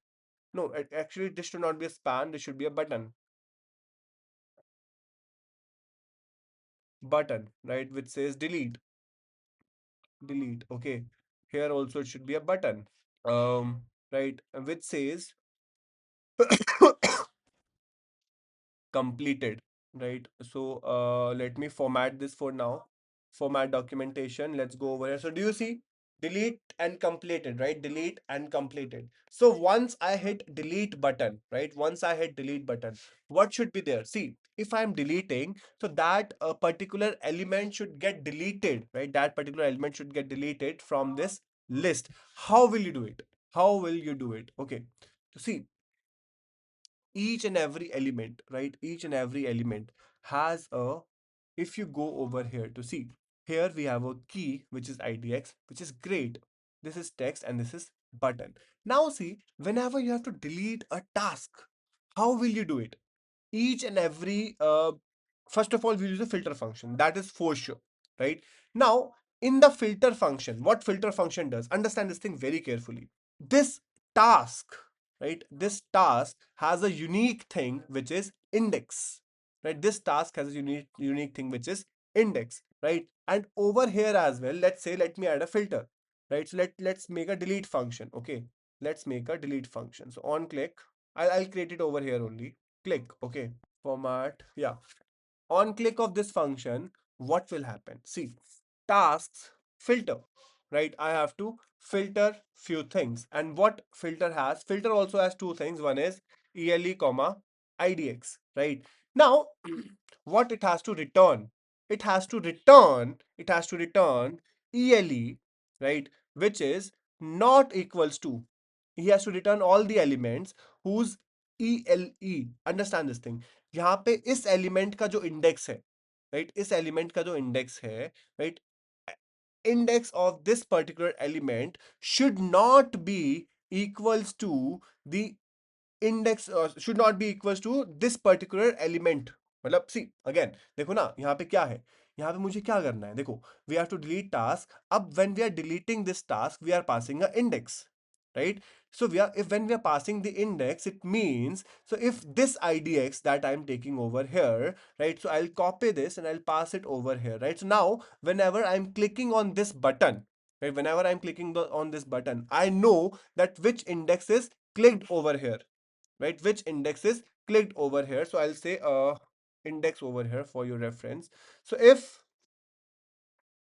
S2: No, actually this should not be a span, this should be a button, right, which says delete, delete. Okay, here also it should be a button, right, which says completed, right? So let me format this for now. Format documentation. Let's go over here. So do you see delete and completed, right? Delete and completed. So once I hit delete button, right? Once I hit delete button, what should be there? See, if I'm deleting, so that particular element should get deleted, right? That particular element should get deleted from this list. How will you do it? How will you do it? Okay. So see, each and every element, right? Each and every element has a, if you go over here to see, here we have a key, which is IDX, which is great. This is text and this is button. Now see, whenever you have to delete a task, how will you do it? Each and every, first of all, we use a filter function. That is for sure, right? Now, in the filter function, what filter function does, understand this thing very carefully. This task, right? This task has a unique thing which is index, right? This task has a unique thing which is index, right? And over here as well, let's say, let me add a filter, right? So let's make a delete function. Okay, let's make a delete function. So on click, I'll create it over here only. Click. Okay, format. Yeah, on click of this function, what will happen? See, tasks filter, right? I have to filter few things. And what filter has? Filter also has two things. One is ele comma idx, right? Now, what it has to return? It has to return ele, right? Which is not equals to. He has to return all the elements whose ele. Understand this thing. यहाँ पे इस element का जो index है, right, इस element का जो index है, right, index of this particular element should not be equals to the index, should not be equals to this particular element. मतलब सी अगेन देखो ना, यहाँ पे क्या है, यहाँ पे मुझे क्या करना है, देखो, we have to delete task. अब when we are deleting this task, we are passing a index, right? So we are, if when we are passing the index, it means, so if this idx that I'm taking over here, right, so I'll copy this and I'll pass it over here, right? So now whenever I'm clicking on this button, right, whenever I'm clicking on this button, I know that which index is clicked over here, right? Which index is clicked over here. So I'll say index over here for your reference. So if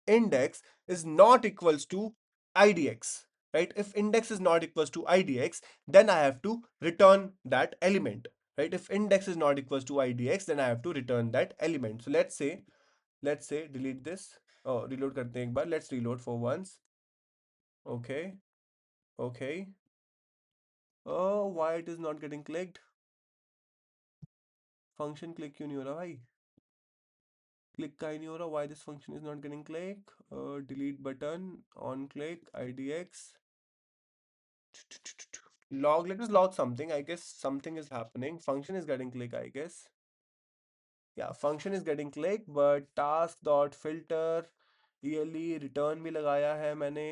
S2: index is not equals to idx, right? If index is not equals to idx, then I have to return that element, right? If index is not equals to idx, then I have to return that element. So let's say delete this. Oh, reload karte hain ek baar. Let's reload for once. Okay, okay. Oh, why it is not getting clicked? Function click क्यों नहीं हो रहा भाई? Click का ही नहीं हो रहा. Why this function is not getting click? Delete button. On click. IDX. Log. Let us log something. I guess something is happening. Function is getting click, I guess. Yeah, function is getting click, but task dot filter yearly return भी लगाया है मैंने.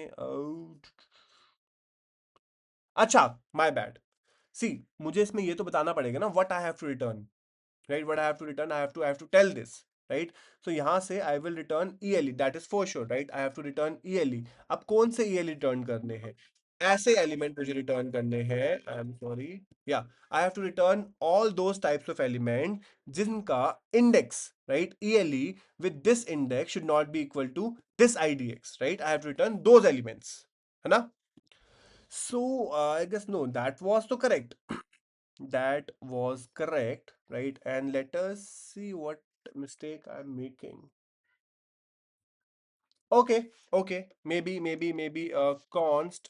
S2: अच्छा, my bad. See, मुझे इसमें ये तो बताना पड़ेगा ना what I have to return. Right, what I have to return, I have to tell this, right? So यहाँ से I will return yearly, that is for sure, right? I have to return yearly. अब कौन से yearly return करने हैं? ऐसे element मुझे return करने हैं. I'm sorry. Yeah, I have to return all those types of element जिनका index, right? Yearly with this index should not be equal to this IDX, right? I have to return those elements, है ना? So I guess no, that was the correct. That was correct, right? And let us see what mistake I'm making. Okay, okay. Maybe const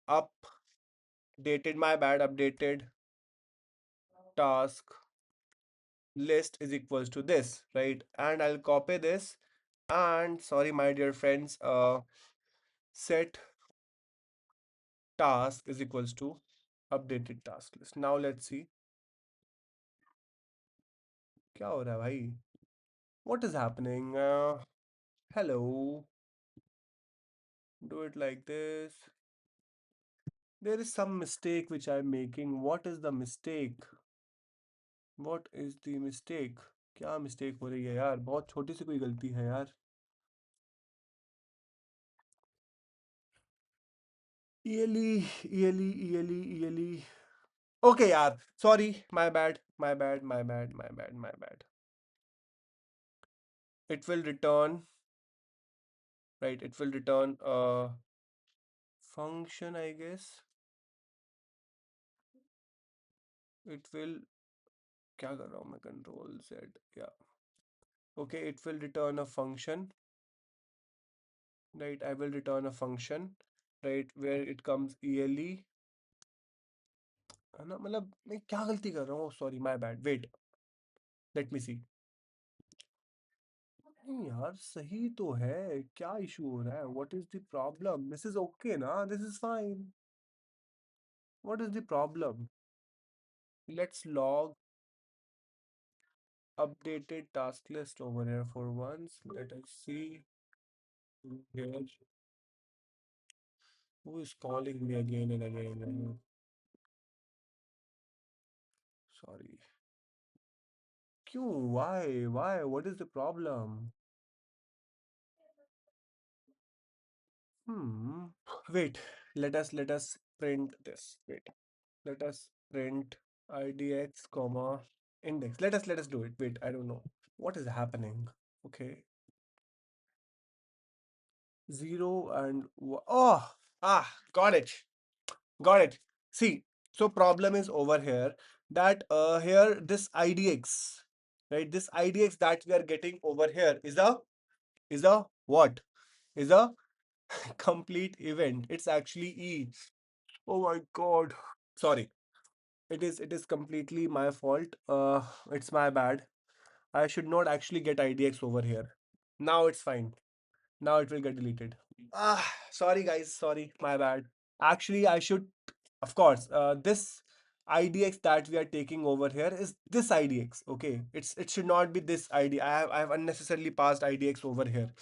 S2: updated, my bad, updated task list is equals to this, right? And I'll copy this and sorry, my dear friends, set task is equals to updated task list. Now let's see. क्या हो रहा है भाई? What is happening? Hello. Do it like this. There is some mistake which I'm making. What is the mistake? What is the mistake? क्या mistake हो रही है यार? बहुत छोटी सी कोई गलती है यार. Yearly. Okay यार. Sorry. My bad. My bad. It will return, right? It will return a function, I guess. It will, क्या कर रहा हूँ मैं? Control Z. Yeah. Okay. It will return a function, right? I will return a function, right? Where it comes yearly. है ना? मतलब मैं क्या गलती कर रहा हूँ? Sorry, my bad. Wait, let me see. नहीं यार, सही तो है. क्या इशू हो रहा है? What is the problem? This is okay ना? This is fine. What is the problem? Let's log updated task list over here for once. Let us see here. Who is calling me again and again? Sorry. क्यों? Why? What is the problem? Hmm. Wait. Let us print this. Wait. Let us print idx comma index. Let us do it. Wait, I don't know what is happening. Okay, 0 and oh, got it. See, so problem is over here that here this idx, right? This idx that we are getting over here is a what? Is a complete event. It's actually e. Oh my god. Sorry. It is completely my fault. It's my bad. I should not actually get IDX over here. Now it's fine. Now it will get deleted. Sorry guys. Sorry, my bad. Actually, I should, of course, this IDX that we are taking over here is this IDX. Okay, it should not be this ID. I have unnecessarily passed IDX over here.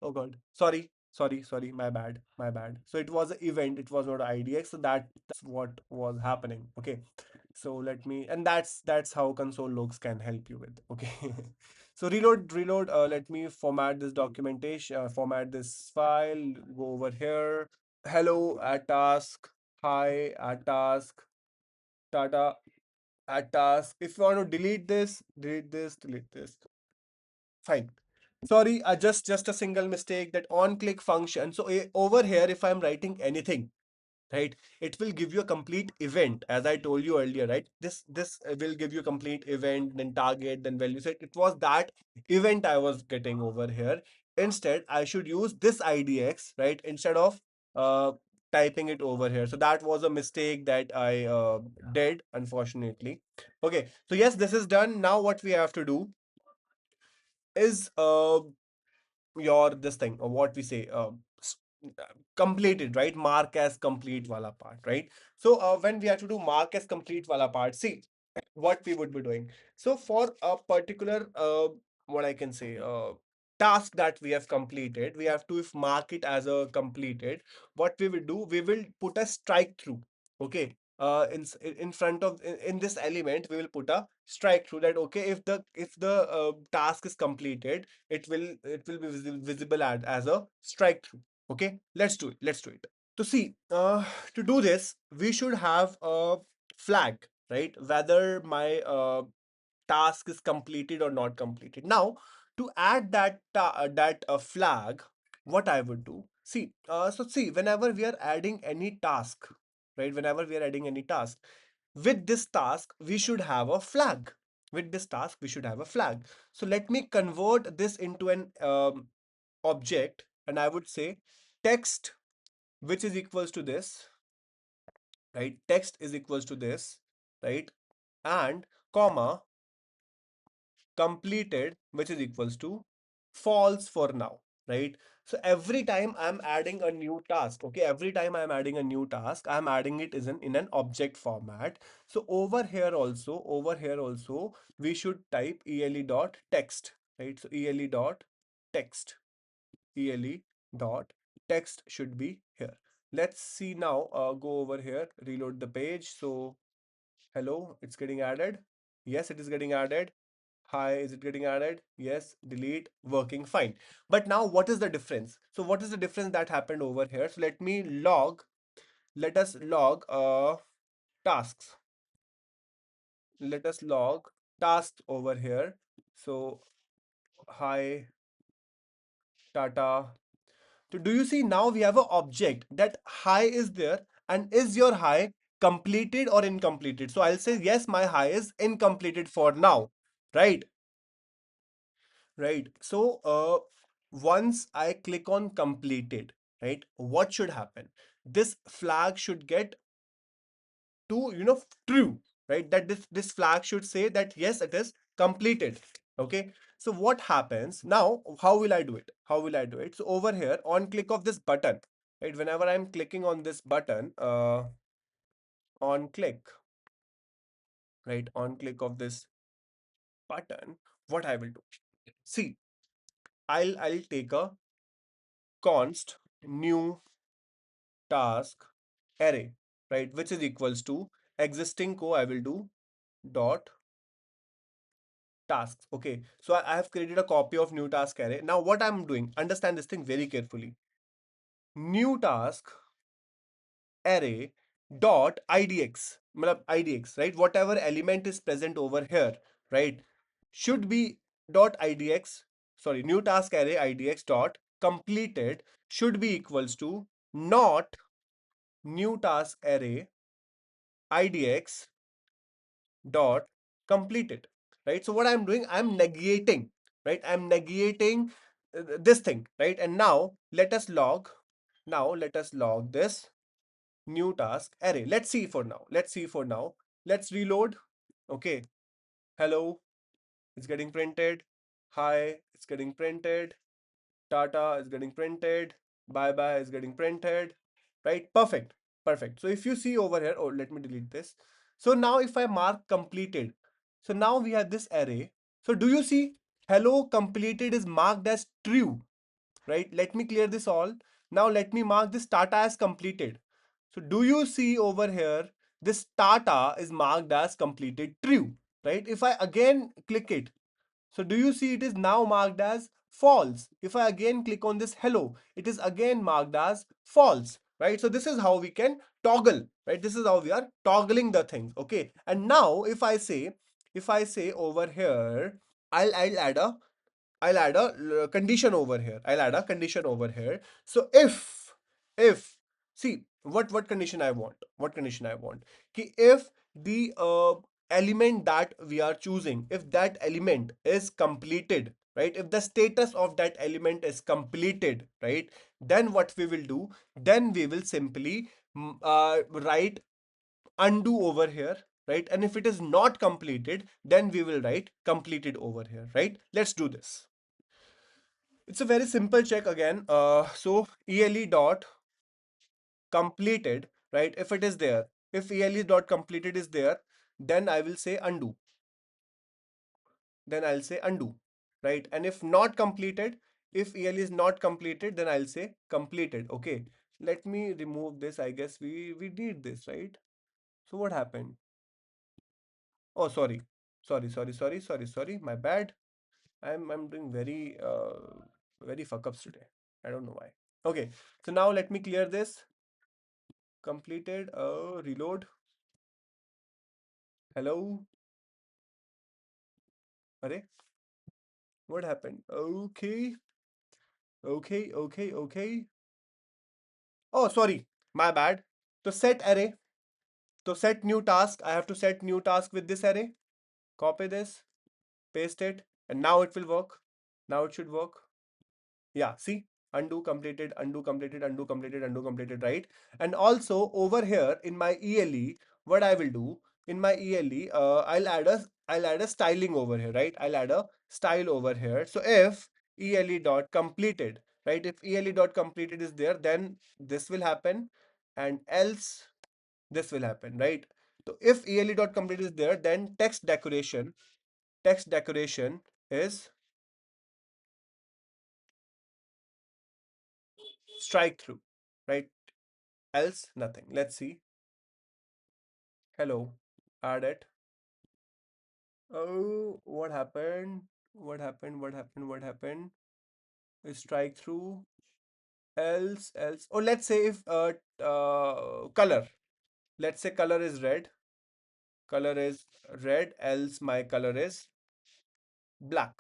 S2: Oh God. Sorry. My bad. So it was an event. It was not IDX. So that's what was happening. Okay. So let me, and that's how console logs can help you with. Okay. So reload. Let me format this documentation. Format this file. Go over here. Hello at task. Hi at task. Tata at task. If you want to delete this. Fine. Sorry, just a single mistake. That on click function. So over here, if I'm writing anything, right, it will give you a complete event, as I told you earlier, right? This will give you a complete event, then target, then value set. It was that event I was getting over here. Instead I should use this idx, right? Instead of uh typing it over here. So that was a mistake that I did, unfortunately. Okay, so yes, this is done. Now what we have to do is your this thing, or what we say, s- completed, right? Mark as complete wala part, right? So when we have to do mark as complete wala part, see what we would be doing. So for a particular what I can say, task that we have completed, we have to, if mark it as a completed, what we will do, we will put a strike through. Okay, in front of, in this element we will put a strike through, that okay, if the task is completed, it will be visible as a strike through. Okay, let's do it. To see, to do this, we should have a flag, right? Whether my task is completed or not completed. Now, to add that flag, what I would do, see, so see, whenever we are adding any task, right? Whenever we are adding any task, with this task, we should have a flag. With this task, we should have a flag. So let me convert this into an object, and I would say text, which is equals to this, right? Text is equals to this, right? And comma completed, which is equals to false for now, right? So every time I'm adding a new task, okay, every time I'm adding a new task, I'm adding it is in an object format. So over here also, we should type ele dot text, right? So ele dot text, ele dot text should be here. Let's see now. Go over here, reload the page. So hello, it's getting added. Yes, it is getting added. Hi, is it getting added? Yes, delete, working fine. But now what is the difference? So what is the difference that happened over here? So let us log tasks. Let us log tasks over here. So hi, Tata. So do you see, now we have an object that hi is there, and is your hi completed or incompleted? So I'll say yes, my hi is incompleted for now, right? Right. So, once I click on completed, right, what should happen? This flag should get to, true, right? That this flag should say that yes, it is completed. Okay. So what happens now? How will I do it? How will I do it? So over here, on click of this button, right? Whenever I'm clicking on this button, on click, right, on click of this button, what I will do? See, I'll take a const new task array, right, which is equals to existing co, I will do dot tasks. Okay, so I have created a copy of new task array. Now what I'm doing, understand this thing very carefully. New task array dot idx, matlab idx, right? Whatever element is present over here, right, should be dot idx, sorry, new task array idx dot completed should be equals to not new task array idx dot completed, right? So what I'm doing, I'm negating, right? I'm negating this thing, right? And now let us log this new task array. Let's see for now. Let's reload. Okay. Hello, it's getting printed. Hi, it's getting printed. Tata is getting printed. Bye bye is getting printed. Right? Perfect. Perfect. So if you see over here, oh, let me delete this. So now if I mark completed, so now we have this array. So do you see hello completed is marked as true, right? Let me clear this all. Now let me mark this Tata as completed. So do you see over here, this Tata is marked as completed true, right? If I again click it, so do you see it is now marked as false? If I again click on this hello, it is again marked as false, right? So this is how we can toggle, right? This is how we are toggling the things, okay? And now if I say over here, I'll add a condition over here. I'll add a condition over here. So if see what condition I want, if the element that we are choosing, if that element is completed, right? If the status of that element is completed, right? then what we will do, then we will simply write undo over here, right? And if it is not completed, then we will write completed over here, right? Let's do this. It's a very simple check again. So ele dot completed, right? If it is there, if ele dot completed is there, then I will say undo. Then I'll say undo, right? And if not completed, if el is not completed, then I'll say completed. Okay. Let me remove this. I guess we did this, right? So what happened? Oh, sorry. My bad. I'm doing very fuck ups today. I don't know why. Okay, so now let me clear this. Completed. Reload. Hello. Array. What happened? Okay. Oh, sorry. My bad. So set array. So set new task. I have to set new task with this array. Copy this, paste it, and now it will work. Now it should work. Yeah, see, undo completed, undo completed, right? And also over here in my ELE, what I will do in my ELE, I'll add a styling over here, right? I'll add a style over here. So if ELE dot completed, right? If ELE dot completed is there, then this will happen, and else this will happen, right? So if ELE dot completed is there, then text decoration is strike through, right? Else nothing. Let's see. Hello. Add it. Oh, what happened? What happened? Strike through. Else. Oh, let's say if color. Let's say color is red. Color is red. Else my color is black.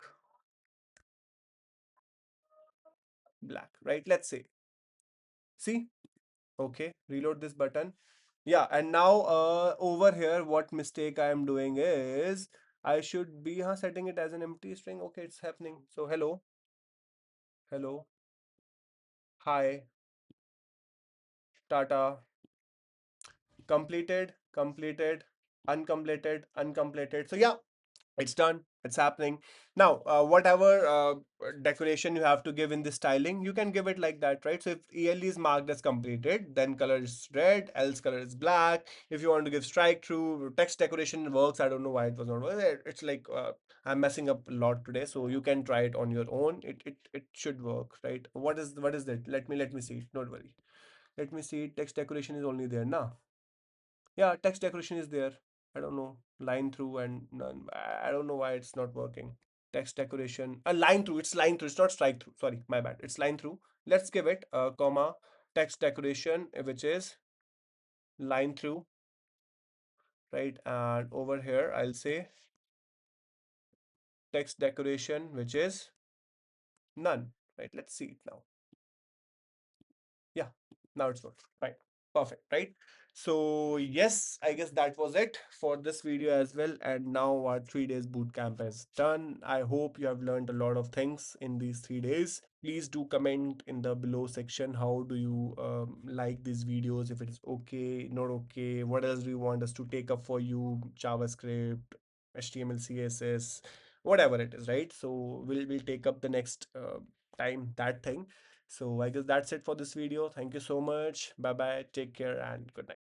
S2: Black. Right? Let's say. See? Okay. Reload this button. Yeah, and now over here, what mistake I am doing is I should be setting it as an empty string. Okay, it's happening. So hello, hi, Tata, uncompleted. So yeah, it's done. It's happening. Now, whatever decoration you have to give in the styling, you can give it like that, right? So if ELE is marked as completed, then color is red, else color is black. If you want to give strike through, text decoration works. I don't know why it was not. It's like I'm messing up a lot today, so you can try it on your own. It should work, right? What is that? Let me see it. Don't worry. Let me see. Text decoration is only there now. Yeah, text decoration is there. I don't know. Line through and none. I don't know why it's not working. Text decoration. A line through. It's line through. It's not strike through. Sorry, my bad. It's line through. Let's give it a comma text decoration, which is line through, right? And over here, I'll say text decoration, which is none, right? Let's see it now. Yeah, now it's worked. Right. Perfect, right? So yes, I guess that was it for this video as well. And now our 3 days boot camp is done. I hope you have learned a lot of things in these 3 days. Please do comment in the below section. How do you like these videos? If it is okay, not okay. What else do you want us to take up for you? JavaScript, HTML, CSS, whatever it is, right? So we'll take up the next time that thing. So I guess that's it for this video. Thank you so much. Bye bye. Take care and good night.